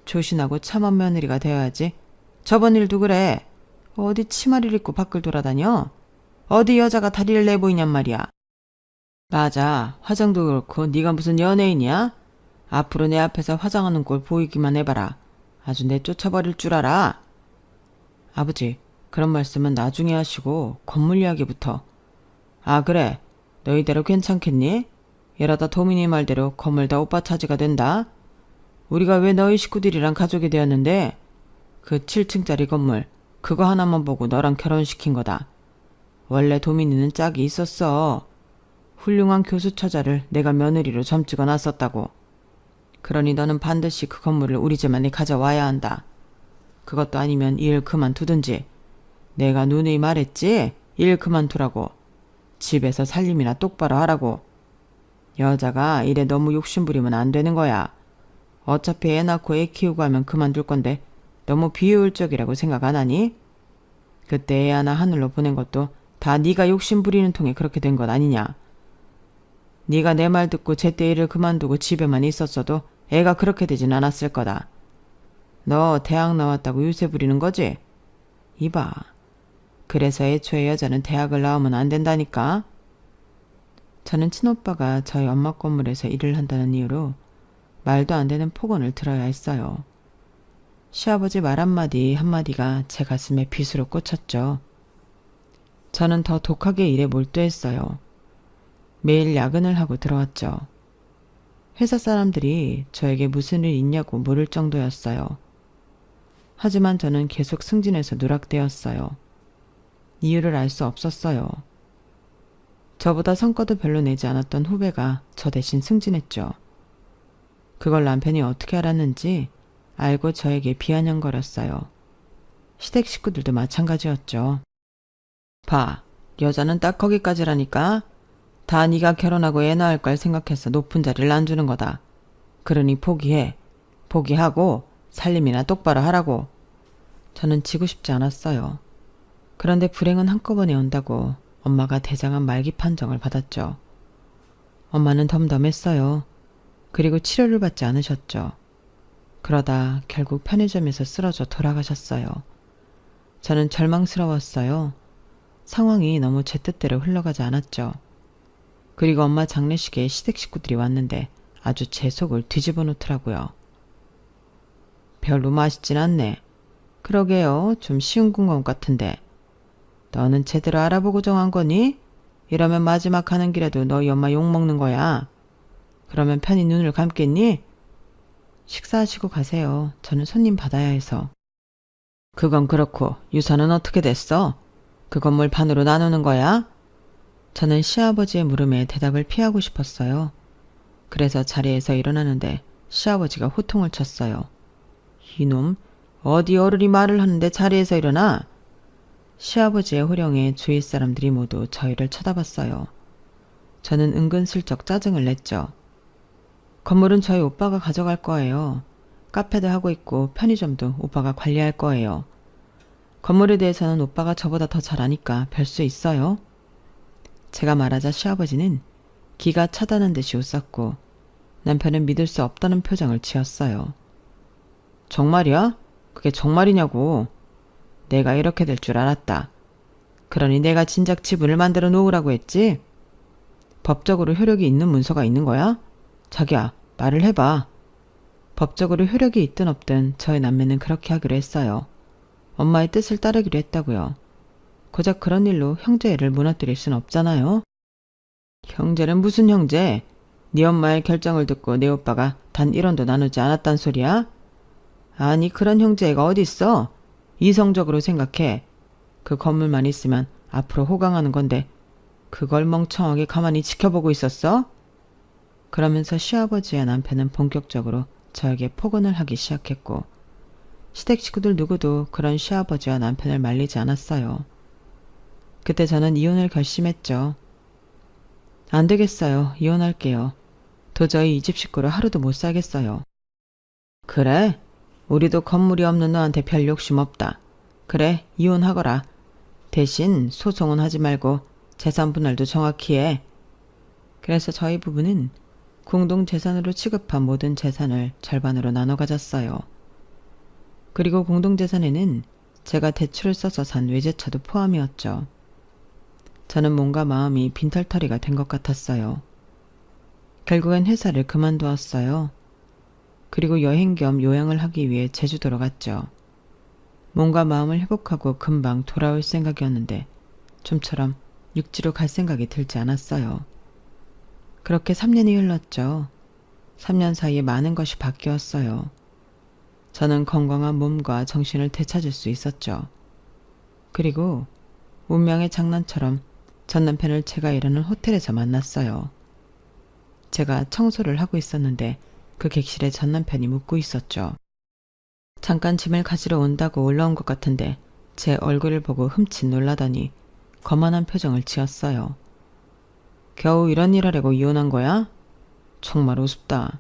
조신하고 참한 며느리가 되어야지. 저번 일도 그래. 어디 치마를 입고 밖을 돌아다녀? 어디 여자가 다리를 내보이냔 말이야. 맞아. 화장도 그렇고 네가 무슨 연예인이야? 앞으로 내 앞에서 화장하는 꼴 보이기만 해봐라. 아주 내쫓아버릴 줄 알아. 아버지, 그런 말씀은 나중에 하시고 건물 이야기부터. 아 그래. 너희대로 괜찮겠니? 이러다 도민이 말대로 건물 다 오빠 차지가 된다. 우리가 왜 너희 식구들이랑 가족이 되었는데 그 7층짜리 건물 그거 하나만 보고 너랑 결혼시킨 거다. 원래 도민이는 짝이 있었어. 훌륭한 교수 처자를 내가 며느리로 점찍어 놨었다고. 그러니 너는 반드시 그 건물을 우리 집안에 가져와야 한다. 그것도 아니면 일 그만두든지. 내가 누누이 말했지? 일 그만두라고. 집에서 살림이나 똑바로 하라고. 여자가 일에 너무 욕심부리면 안 되는 거야. 어차피 애 낳고 애 키우고 하면 그만둘 건데 너무 비효율적이라고 생각 안 하니? 그때 애 하나 하늘로 보낸 것도 다 네가 욕심부리는 통에 그렇게 된 것 아니냐. 네가 내 말 듣고 제때 일을 그만두고 집에만 있었어도 애가 그렇게 되진 않았을 거다. 너 대학 나왔다고 유세 부리는 거지? 이봐. 그래서 애초에 여자는 대학을 나오면 안 된다니까. 저는 친오빠가 저희 엄마 건물에서 일을 한다는 이유로 말도 안 되는 폭언을 들어야 했어요. 시아버지 말 한마디가 제 가슴에 빗으로 꽂혔죠. 저는 더 독하게 일에 몰두했어요. 매일 야근을 하고 들어왔죠. 회사 사람들이 저에게 무슨 일 있냐고 물을 정도였어요. 하지만 저는 계속 승진해서 누락되었어요. 이유를 알 수 없었어요. 저보다 성과도 별로 내지 않았던 후배가 저 대신 승진했죠. 그걸 남편이 어떻게 알았는지 알고 저에게 비아냥거렸어요. 시댁 식구들도 마찬가지였죠. 봐, 여자는 딱 거기까지라니까. 다 네가 결혼하고 애 낳을 걸 생각해서 높은 자리를 안 주는 거다. 그러니 포기해. 포기하고 살림이나 똑바로 하라고. 저는 지고 싶지 않았어요. 그런데 불행은 한꺼번에 온다고 엄마가 대장암 말기 판정을 받았죠. 엄마는 덤덤했어요. 그리고 치료를 받지 않으셨죠. 그러다 결국 편의점에서 쓰러져 돌아가셨어요. 저는 절망스러웠어요. 상황이 너무 제 뜻대로 흘러가지 않았죠. 그리고 엄마 장례식에 시댁 식구들이 왔는데 아주 제 속을 뒤집어 놓더라고요. 별로 맛있진 않네. 그러게요. 좀 쉬운 궁금 같은데. 너는 제대로 알아보고 정한 거니? 이러면 마지막 가는 길에도 너희 엄마 욕먹는 거야. 그러면 편히 눈을 감겠니? 식사하시고 가세요. 저는 손님 받아야 해서. 그건 그렇고 유산은 어떻게 됐어? 그 건물 반으로 나누는 거야? 저는 시아버지의 물음에 대답을 피하고 싶었어요. 그래서 자리에서 일어나는데 시아버지가 호통을 쳤어요. 이놈, 어디 어른이 말을 하는데 자리에서 일어나? 시아버지의 호령에 주위 사람들이 모두 저희를 쳐다봤어요. 저는 은근슬쩍 짜증을 냈죠. 건물은 저희 오빠가 가져갈 거예요. 카페도 하고 있고 편의점도 오빠가 관리할 거예요. 건물에 대해서는 오빠가 저보다 더 잘 아니까 별 수 있어요. 제가 말하자 시아버지는 기가 차다는 듯이 웃었고 남편은 믿을 수 없다는 표정을 지었어요. 정말이야? 그게 정말이냐고. 내가 이렇게 될 줄 알았다. 그러니 내가 진작 지분을 만들어 놓으라고 했지? 법적으로 효력이 있는 문서가 있는 거야? 자기야, 말을 해봐. 법적으로 효력이 있든 없든 저희 남매는 그렇게 하기로 했어요. 엄마의 뜻을 따르기로 했다고요. 고작 그런 일로 형제애를 무너뜨릴 순 없잖아요. 형제는 무슨 형제? 네 엄마의 결정을 듣고 내 오빠가 단 1원도 나누지 않았단 소리야? 아니 그런 형제애가 어딨어? 이성적으로 생각해. 그 건물만 있으면 앞으로 호강하는 건데 그걸 멍청하게 가만히 지켜보고 있었어? 그러면서 시아버지와 남편은 본격적으로 저에게 폭언을 하기 시작했고 시댁 식구들 누구도 그런 시아버지와 남편을 말리지 않았어요. 그때 저는 이혼을 결심했죠. 안 되겠어요. 이혼할게요. 도저히 이 집 식구를 하루도 못 살겠어요. 그래? 우리도 건물이 없는 너한테 별 욕심 없다. 그래, 이혼하거라. 대신 소송은 하지 말고 재산 분할도 정확히 해. 그래서 저희 부부는 공동재산으로 취급한 모든 재산을 절반으로 나눠 가졌어요. 그리고 공동재산에는 제가 대출을 써서 산 외제차도 포함이었죠. 저는 뭔가 마음이 빈털터리가 된 것 같았어요. 결국엔 회사를 그만두었어요. 그리고 여행 겸 요양을 하기 위해 제주도로 갔죠. 몸과 마음을 회복하고 금방 돌아올 생각이었는데 좀처럼 육지로 갈 생각이 들지 않았어요. 그렇게 3년이 흘렀죠. 3년 사이에 많은 것이 바뀌었어요. 저는 건강한 몸과 정신을 되찾을 수 있었죠. 그리고 운명의 장난처럼 전 남편을 제가 일하는 호텔에서 만났어요. 제가 청소를 하고 있었는데 그 객실에 전 남편이 묵고 있었죠. 잠깐 짐을 가지러 온다고 올라온 것 같은데 제 얼굴을 보고 흠칫 놀라더니 거만한 표정을 지었어요. 겨우 이런 일 하려고 이혼한 거야? 정말 우습다.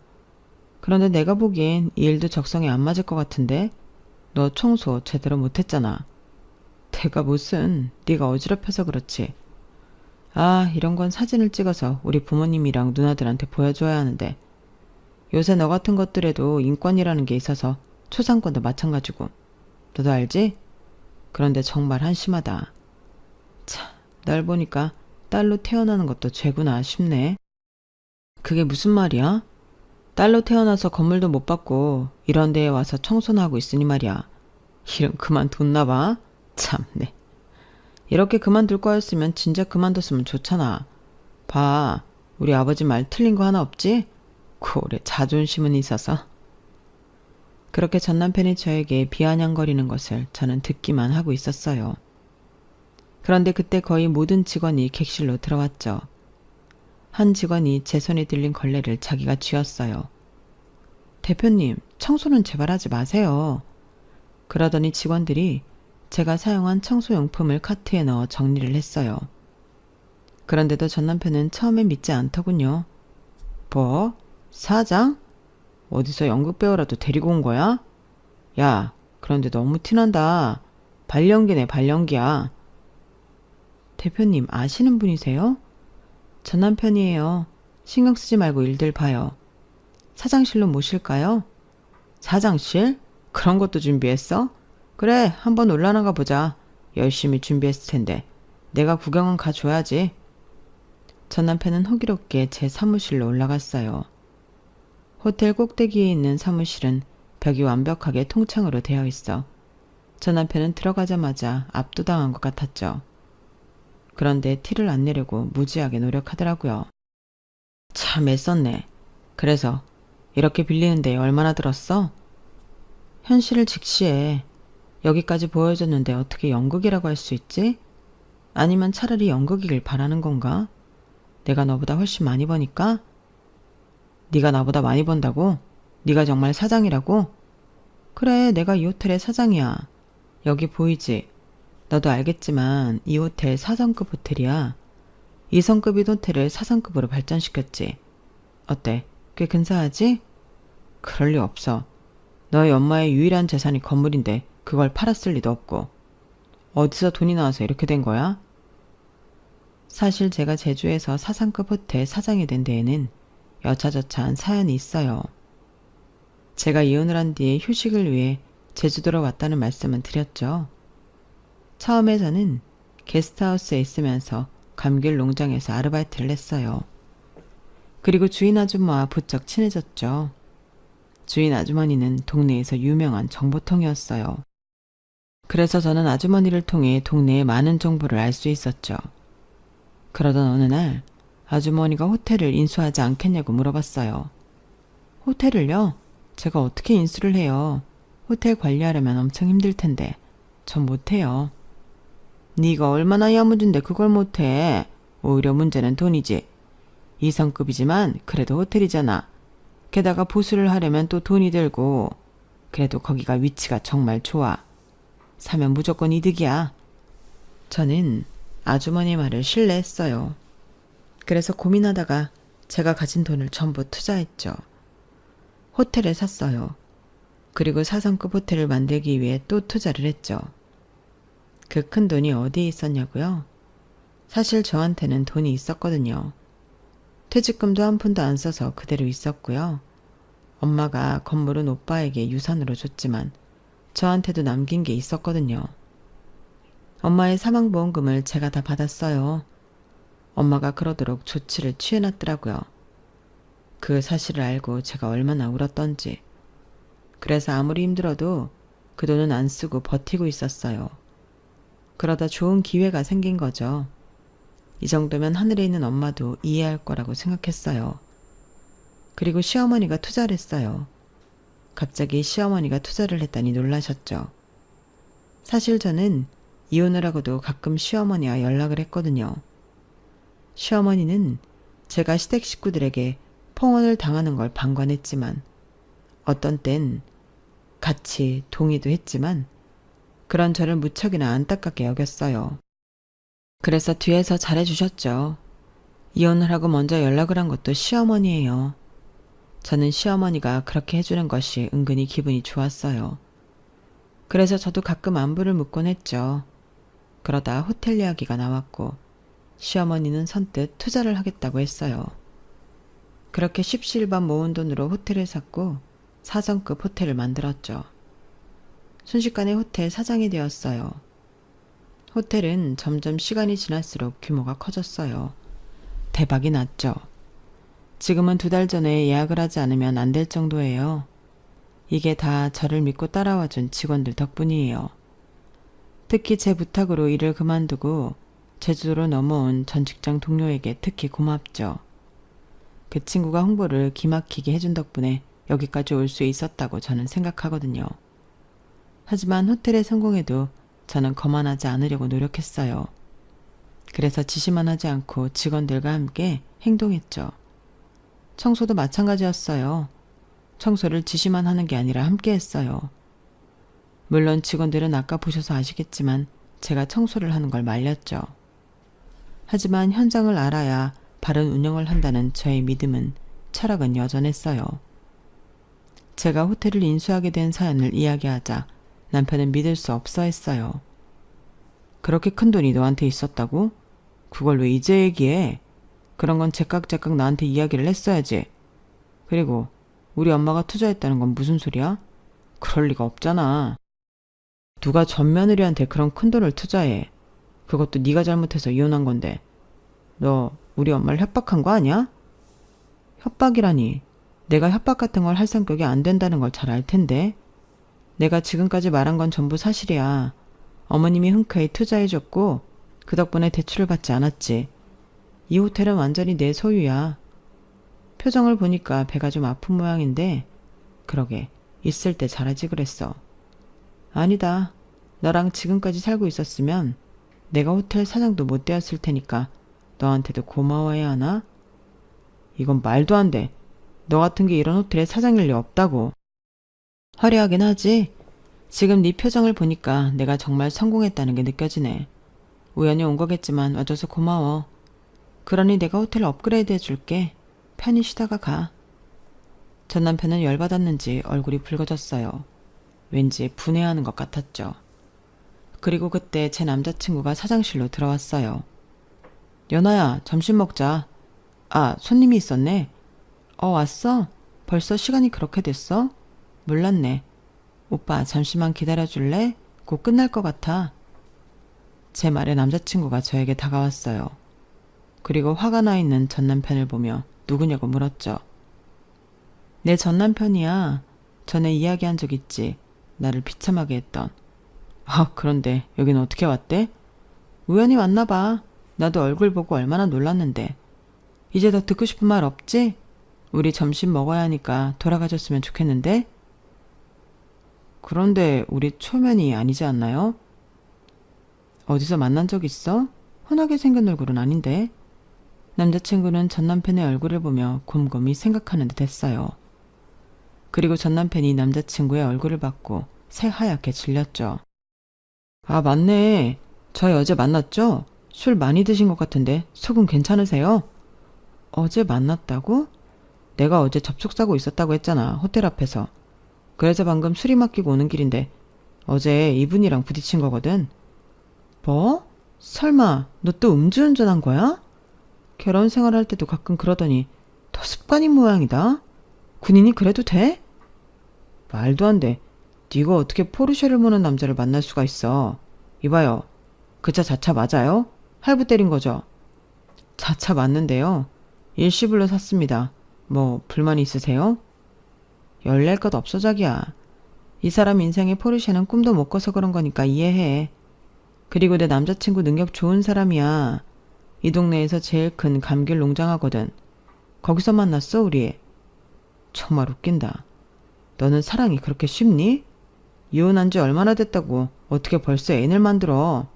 그런데 내가 보기엔 이 일도 적성에 안 맞을 것 같은데 너 청소 제대로 못했잖아. 내가 무슨, 네가 어지럽혀서 그렇지. 아, 이런 건 사진을 찍어서 우리 부모님이랑 누나들한테 보여줘야 하는데 요새 너 같은 것들에도 인권이라는 게 있어서 초상권도 마찬가지고 너도 알지? 그런데 정말 한심하다. 참, 날 보니까 딸로 태어나는 것도 죄구나 싶네. 그게 무슨 말이야? 딸로 태어나서 건물도 못 받고 이런 데에 와서 청소나 하고 있으니 말이야. 일은 그만뒀나 봐. 참네. 이렇게 그만둘 거였으면 진작 그만뒀으면 좋잖아. 봐, 우리 아버지 말 틀린 거 하나 없지? 고래 자존심은 있어서. 그렇게 전 남편이 저에게 비아냥거리는 것을 저는 듣기만 하고 있었어요. 그런데 그때 거의 모든 직원이 객실로 들어왔죠. 한 직원이 제 손에 들린 걸레를 자기가 쥐었어요. 대표님, 청소는 제발 하지 마세요. 그러더니 직원들이 제가 사용한 청소용품을 카트에 넣어 정리를 했어요. 그런데도 전 남편은 처음엔 믿지 않더군요. 뭐? 사장? 어디서 연극 배우라도 데리고 온 거야? 야, 그런데 너무 티난다. 발연기네, 발연기야. 대표님, 아시는 분이세요? 전 남편이에요. 신경 쓰지 말고 일들 봐요. 사장실로 모실까요? 사장실? 그런 것도 준비했어? 그래, 한번 올라나가 보자. 열심히 준비했을 텐데. 내가 구경은 가줘야지. 전 남편은 호기롭게 제 사무실로 올라갔어요. 호텔 꼭대기에 있는 사무실은 벽이 완벽하게 통창으로 되어 있어 전 남편은 들어가자마자 압도당한 것 같았죠. 그런데 티를 안 내려고 무지하게 노력하더라고요. 참 애썼네. 그래서 이렇게 빌리는데 얼마나 들었어? 현실을 직시해. 여기까지 보여줬는데 어떻게 연극이라고 할 수 있지? 아니면 차라리 연극이길 바라는 건가? 내가 너보다 훨씬 많이 버니까? 네가 나보다 많이 번다고? 네가 정말 사장이라고? 그래, 내가 이 호텔의 사장이야. 여기 보이지? 너도 알겠지만 이 호텔 4성급 호텔이야. 2성급인 호텔을 4성급으로 발전시켰지. 어때? 꽤 근사하지? 그럴 리 없어. 너희 엄마의 유일한 재산이 건물인데 그걸 팔았을 리도 없고. 어디서 돈이 나와서 이렇게 된 거야? 사실 제가 제주에서 4성급 호텔 사장이 된 데에는 여차저차한 사연이 있어요. 제가 이혼을 한 뒤에 휴식을 위해 제주도로 왔다는 말씀은 드렸죠. 처음에 저는 게스트하우스에 있으면서 감귤 농장에서 아르바이트를 했어요. 그리고 주인 아줌마와 부쩍 친해졌죠. 주인 아주머니는 동네에서 유명한 정보통이었어요. 그래서 저는 아주머니를 통해 동네의 많은 정보를 알 수 있었죠. 그러던 어느 날 아주머니가 호텔을 인수하지 않겠냐고 물어봤어요. 호텔을요? 제가 어떻게 인수를 해요? 호텔 관리하려면 엄청 힘들 텐데 전 못해요. 네가 얼마나 야무진데 그걸 못해. 오히려 문제는 돈이지. 2성급이지만 그래도 호텔이잖아. 게다가 보수를 하려면 또 돈이 들고. 그래도 거기가 위치가 정말 좋아. 사면 무조건 이득이야. 저는 아주머니 말을 신뢰했어요. 그래서 고민하다가 제가 가진 돈을 전부 투자했죠. 호텔을 샀어요. 그리고 4성급 호텔을 만들기 위해 또 투자를 했죠. 그 큰 돈이 어디에 있었냐고요? 사실 저한테는 돈이 있었거든요. 퇴직금도 한 푼도 안 써서 그대로 있었고요. 엄마가 건물은 오빠에게 유산으로 줬지만 저한테도 남긴 게 있었거든요. 엄마의 사망보험금을 제가 다 받았어요. 엄마가 그러도록 조치를 취해놨더라고요. 그 사실을 알고 제가 얼마나 울었던지. 그래서 아무리 힘들어도 그 돈은 안 쓰고 버티고 있었어요. 그러다 좋은 기회가 생긴 거죠. 이 정도면 하늘에 있는 엄마도 이해할 거라고 생각했어요. 그리고 시어머니가 투자를 했어요. 갑자기 시어머니가 투자를 했다니 놀라셨죠. 사실 저는 이혼을 하고도 가끔 시어머니와 연락을 했거든요. 시어머니는 제가 시댁 식구들에게 폭언을 당하는 걸 방관했지만 어떤 땐 같이 동의도 했지만 그런 저를 무척이나 안타깝게 여겼어요. 그래서 뒤에서 잘해주셨죠. 이혼을 하고 먼저 연락을 한 것도 시어머니예요. 저는 시어머니가 그렇게 해주는 것이 은근히 기분이 좋았어요. 그래서 저도 가끔 안부를 묻곤 했죠. 그러다 호텔 이야기가 나왔고 시어머니는 선뜻 투자를 하겠다고 했어요. 그렇게 십시일반 모은 돈으로 호텔을 샀고 4성급 호텔을 만들었죠. 순식간에 호텔 사장이 되었어요. 호텔은 점점 시간이 지날수록 규모가 커졌어요. 대박이 났죠. 지금은 2달 전에 예약을 하지 않으면 안 될 정도예요. 이게 다 저를 믿고 따라와준 직원들 덕분이에요. 특히 제 부탁으로 일을 그만두고 제주도로 넘어온 전 직장 동료에게 특히 고맙죠. 그 친구가 홍보를 기막히게 해준 덕분에 여기까지 올 수 있었다고 저는 생각하거든요. 하지만 호텔에 성공해도 저는 거만하지 않으려고 노력했어요. 그래서 지시만 하지 않고 직원들과 함께 행동했죠. 청소도 마찬가지였어요. 청소를 지시만 하는 게 아니라 함께 했어요. 물론 직원들은 아까 보셔서 아시겠지만 제가 청소를 하는 걸 말렸죠. 하지만 현장을 알아야 바른 운영을 한다는 저의 믿음은, 철학은 여전했어요. 제가 호텔을 인수하게 된 사연을 이야기하자 남편은 믿을 수 없어 했어요. 그렇게 큰 돈이 너한테 있었다고? 그걸 왜 이제 얘기해? 그런 건 제깍제깍 나한테 이야기를 했어야지. 그리고 우리 엄마가 투자했다는 건 무슨 소리야? 그럴 리가 없잖아. 누가 전 며느리한테 그런 큰 돈을 투자해. 그것도 네가 잘못해서 이혼한 건데. 너 우리 엄마를 협박한 거 아니야? 협박이라니. 내가 협박 같은 걸 할 성격이 안 된다는 걸 잘 알 텐데. 내가 지금까지 말한 건 전부 사실이야. 어머님이 흔쾌히 투자해줬고 그 덕분에 대출을 받지 않았지. 이 호텔은 완전히 내 소유야. 표정을 보니까 배가 좀 아픈 모양인데 그러게 있을 때 잘하지 그랬어. 아니다. 너랑 지금까지 살고 있었으면 내가 호텔 사장도 못 되었을 테니까 너한테도 고마워해야 하나? 이건 말도 안 돼. 너 같은 게 이런 호텔의 사장일 리 없다고. 화려하긴 하지. 지금 네 표정을 보니까 내가 정말 성공했다는 게 느껴지네. 우연히 온 거겠지만 와줘서 고마워. 그러니 내가 호텔 업그레이드 해줄게. 편히 쉬다가 가. 전 남편은 열받았는지 얼굴이 붉어졌어요. 왠지 분해하는 것 같았죠. 그리고 그때 제 남자친구가 사장실로 들어왔어요. 연아야, 점심 먹자. 아, 손님이 있었네. 왔어? 벌써 시간이 그렇게 됐어? 몰랐네. 오빠, 잠시만 기다려줄래? 곧 끝날 것 같아. 제 말에 남자친구가 저에게 다가왔어요. 그리고 화가 나 있는 전 남편을 보며 누구냐고 물었죠. 내 전 남편이야. 전에 이야기한 적 있지. 나를 비참하게 했던. 그런데 여기는 어떻게 왔대? 우연히 왔나 봐. 나도 얼굴 보고 얼마나 놀랐는데. 이제 더 듣고 싶은 말 없지? 우리 점심 먹어야 하니까 돌아가셨으면 좋겠는데? 그런데 우리 초면이 아니지 않나요? 어디서 만난 적 있어? 흔하게 생긴 얼굴은 아닌데. 남자친구는 전 남편의 얼굴을 보며 곰곰이 생각하는 듯 했어요. 그리고 전 남편이 남자친구의 얼굴을 받고 새하얗게 질렸죠. 아, 맞네. 저희 어제 만났죠? 술 많이 드신 것 같은데 속은 괜찮으세요? 어제 만났다고? 내가 어제 접촉사고 있었다고 했잖아. 호텔 앞에서. 그래서 방금 술이 맡기고 오는 길인데 어제 이분이랑 부딪힌 거거든. 뭐? 설마 너 또 음주운전한 거야? 결혼 생활할 때도 가끔 그러더니 더 습관인 모양이다. 군인이 그래도 돼? 말도 안 돼. 네가 어떻게 포르쉐를 모는 남자를 만날 수가 있어. 이봐요. 그 차 자차 맞아요? 할부 때린 거죠? 자차 맞는데요. 일시불로 샀습니다. 뭐 불만 있으세요? 열낼 것 없어 자기야. 이 사람 인생에 포르쉐는 꿈도 못 꿔서 그런 거니까 이해해. 그리고 내 남자친구 능력 좋은 사람이야. 이 동네에서 제일 큰 감귤 농장하거든. 거기서 만났어 우리. 정말 웃긴다. 너는 사랑이 그렇게 쉽니? 이혼한 지 얼마나 됐다고 어떻게 벌써 애인을 만들어.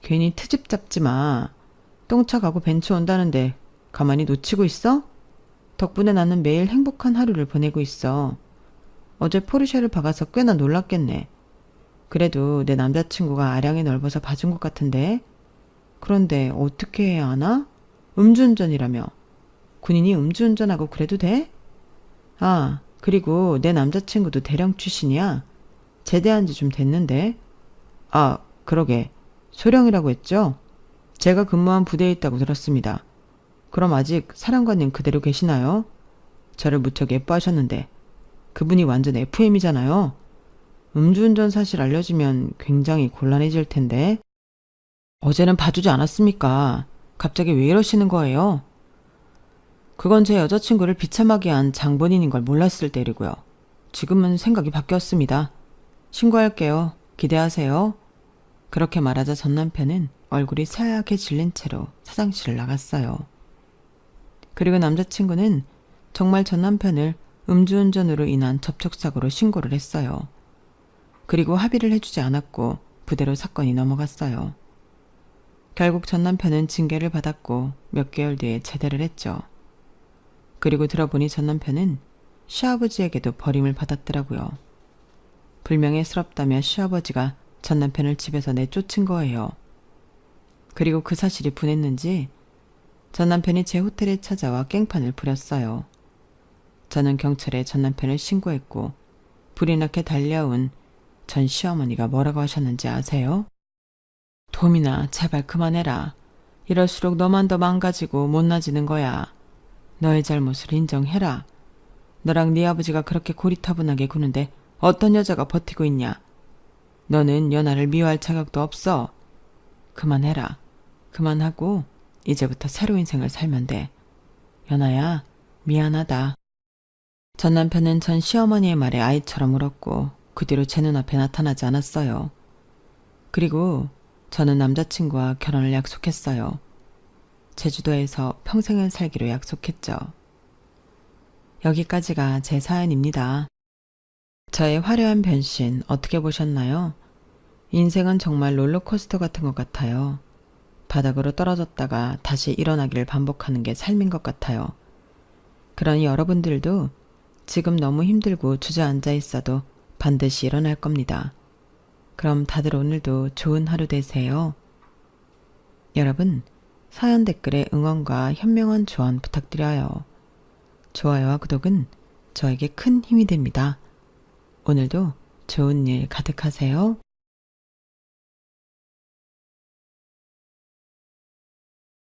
괜히 트집 잡지 마. 똥차 가고 벤츠 온다는데 가만히 놓치고 있어? 덕분에 나는 매일 행복한 하루를 보내고 있어. 어제 포르쉐를 박아서 꽤나 놀랐겠네. 그래도 내 남자친구가 아량이 넓어서 봐준 것 같은데. 그런데 어떻게 해야 하나? 음주운전이라며. 군인이 음주운전하고 그래도 돼? 아, 그리고 내 남자친구도 대령 출신이야. 제대한 지 좀 됐는데. 아, 그러게. 소령이라고 했죠? 제가 근무한 부대에 있다고 들었습니다. 그럼 아직 사령관님 그대로 계시나요? 저를 무척 예뻐하셨는데 그분이 완전 FM이잖아요. 음주운전 사실 알려지면 굉장히 곤란해질 텐데. 어제는 봐주지 않았습니까? 갑자기 왜 이러시는 거예요? 그건 제 여자친구를 비참하게 한 장본인인 걸 몰랐을 때이고요. 지금은 생각이 바뀌었습니다. 신고할게요. 기대하세요. 그렇게 말하자 전 남편은 얼굴이 새하얗게 질린 채로 사장실을 나갔어요. 그리고 남자친구는 정말 전 남편을 음주운전으로 인한 접촉사고로 신고를 했어요. 그리고 합의를 해주지 않았고 부대로 사건이 넘어갔어요. 결국 전 남편은 징계를 받았고 몇 개월 뒤에 제대를 했죠. 그리고 들어보니 전 남편은 시아버지에게도 버림을 받았더라고요. 불명예스럽다며 시아버지가 전 남편을 집에서 내쫓은 거예요. 그리고 그 사실이 분했는지 전 남편이 제 호텔에 찾아와 깽판을 부렸어요. 저는 경찰에 전 남편을 신고했고 불이 나게 달려온 전 시어머니가 뭐라고 하셨는지 아세요? 도민아, 제발 그만해라. 이럴수록 너만 더 망가지고 못나지는 거야. 너의 잘못을 인정해라. 너랑 네 아버지가 그렇게 고리타분하게 구는데 어떤 여자가 버티고 있냐. 너는 연하를 미워할 자격도 없어. 그만해라. 그만하고 이제부터 새로운 인생을 살면 돼. 연하야, 미안하다. 전 남편은 전 시어머니의 말에 아이처럼 울었고 그 뒤로 제 눈앞에 나타나지 않았어요. 그리고 저는 남자친구와 결혼을 약속했어요. 제주도에서 평생을 살기로 약속했죠. 여기까지가 제 사연입니다. 저의 화려한 변신 어떻게 보셨나요? 인생은 정말 롤러코스터 같은 것 같아요. 바닥으로 떨어졌다가 다시 일어나기를 반복하는 게 삶인 것 같아요. 그러니 여러분들도 지금 너무 힘들고 주저앉아 있어도 반드시 일어날 겁니다. 그럼 다들 오늘도 좋은 하루 되세요. 여러분, 사연 댓글에 응원과 현명한 조언 부탁드려요. 좋아요와 구독은 저에게 큰 힘이 됩니다. 오늘도 좋은 일 가득하세요.